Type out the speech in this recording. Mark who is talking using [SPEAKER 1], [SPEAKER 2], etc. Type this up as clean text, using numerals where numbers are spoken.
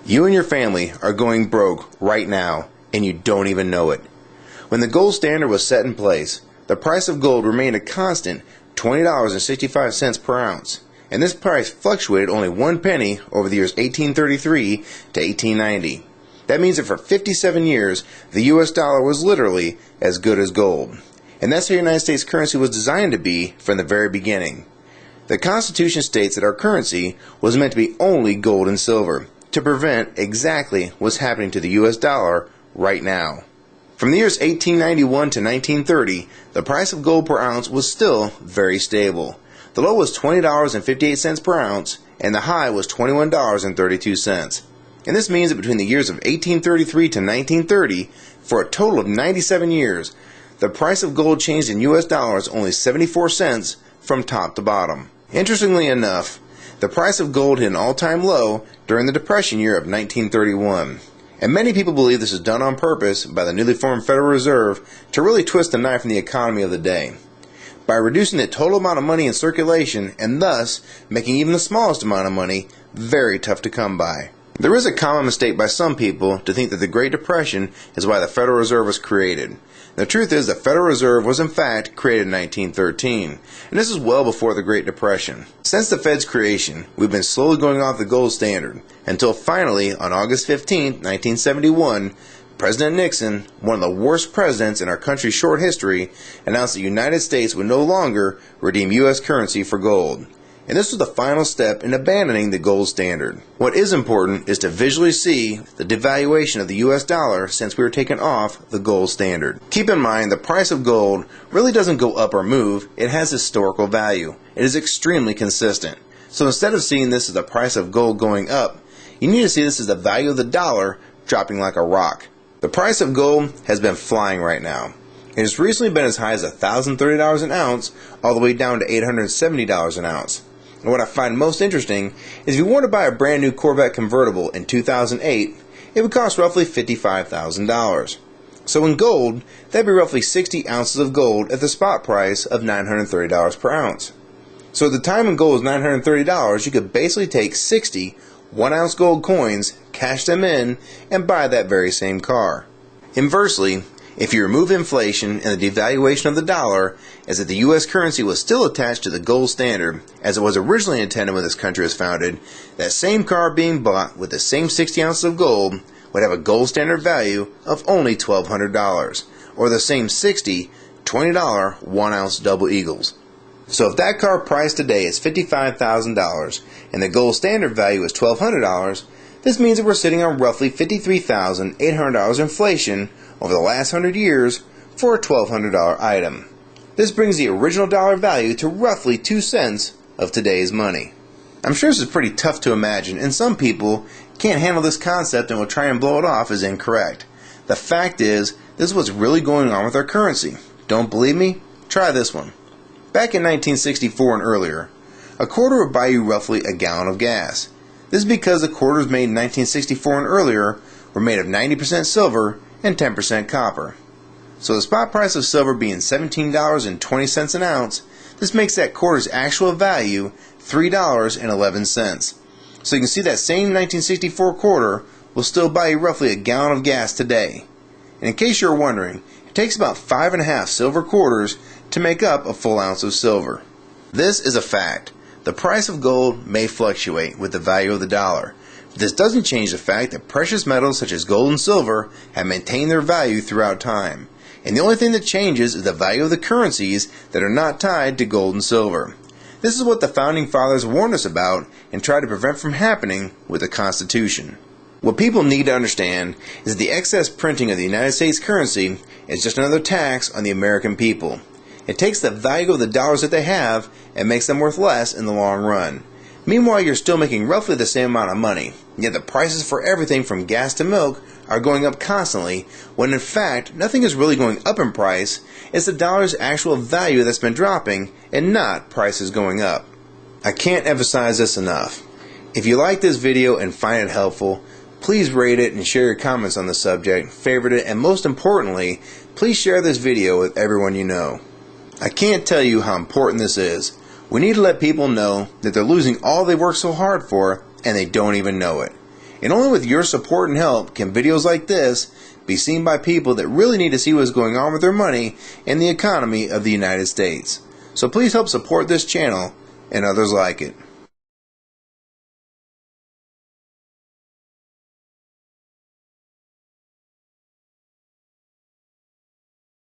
[SPEAKER 1] You and your family are going broke right now, and you don't even know it. When the gold standard was set in place, the price of gold remained a constant $20.65 per ounce, and this price fluctuated only 1 penny over the years 1833 to 1890. That means that for 57 years, the US dollar was literally as good as gold. And that's how the United States currency was designed to be from the very beginning. The Constitution states that our currency was meant to be only gold and silver, to prevent exactly what's happening to the US dollar right now. From the years 1891 to 1930, the price of gold per ounce was still very stable. The low was $20.58 per ounce, and the high was $21.32. And this means that between the years of 1833 to 1930, for a total of 97 years, the price of gold changed in US dollars only 74 cents from top to bottom. Interestingly enough, the price of gold hit an all-time low during the Depression year of 1931. And many people believe this is done on purpose by the newly formed Federal Reserve to really twist the knife in the economy of the day. By reducing the total amount of money in circulation and thus making even the smallest amount of money very tough to come by. There is a common mistake by some people to think that the Great Depression is why the Federal Reserve was created. The truth is the Federal Reserve was in fact created in 1913, and this is well before the Great Depression. Since the Fed's creation, we've been slowly going off the gold standard, until finally, on August 15, 1971, President Nixon, one of the worst presidents in our country's short history, announced that the United States would no longer redeem U.S. currency for gold. And this was the final step in abandoning the gold standard. What is important is to visually see the devaluation of the US dollar since we were taken off the gold standard. Keep in mind the price of gold really doesn't go up or move, it has historical value. It is extremely consistent. So instead of seeing this as the price of gold going up, you need to see this as the value of the dollar dropping like a rock. The price of gold has been flying right now. It has recently been as high as $1,030 an ounce all the way down to $870 an ounce. And what I find most interesting is if you want to buy a brand new Corvette convertible in 2008, it would cost roughly $55,000. So in gold, that'd be roughly 60 ounces of gold at the spot price of $930 per ounce. So at the time when gold was $930, you could basically take 60 1-ounce gold coins, cash them in, and buy that very same car. Inversely, if you remove inflation and the devaluation of the dollar, as if the U.S. currency was still attached to the gold standard, as it was originally intended when this country was founded, that same car being bought with the same 60 ounces of gold would have a gold standard value of only $1,200, or the same 60 $20 1-ounce double eagles. So if that car price today is $55,000 and the gold standard value is $1,200, this means that we're sitting on roughly $53,800 inflation over the last 100 years for a $1,200 item. This brings the original dollar value to roughly 2 cents of today's money. I'm sure this is pretty tough to imagine, and some people can't handle this concept and will try and blow it off as incorrect. The fact is, this is what's really going on with our currency. Don't believe me? Try this one. Back in 1964 and earlier, a quarter would buy you roughly a gallon of gas. This is because the quarters made in 1964 and earlier were made of 90% silver and 10% copper. So the spot price of silver being $17.20 an ounce, this makes that quarter's actual value $3.11. So you can see that same 1964 quarter will still buy you roughly a gallon of gas today. And in case you're wondering, it takes about 5.5 silver quarters to make up a full ounce of silver. This is a fact. The price of gold may fluctuate with the value of the dollar. But this doesn't change the fact that precious metals such as gold and silver have maintained their value throughout time. And the only thing that changes is the value of the currencies that are not tied to gold and silver. This is what the Founding Fathers warned us about and tried to prevent from happening with the Constitution. What people need to understand is that the excess printing of the United States currency is just another tax on the American people. It takes the value of the dollars that they have and makes them worth less in the long run. Meanwhile, you're still making roughly the same amount of money, yet the prices for everything from gas to milk are going up constantly, when in fact, nothing is really going up in price. It's the dollar's actual value that's been dropping and not prices going up. I can't emphasize this enough. If you like this video and find it helpful, please rate it and share your comments on the subject, favorite it, and most importantly, please share this video with everyone you know. I can't tell you how important this is. We need to let people know that they're losing all they worked so hard for and they don't even know it. And only with your support and help can videos like this be seen by people that really need to see what's going on with their money and the economy of the United States. So please help support this channel and others like it.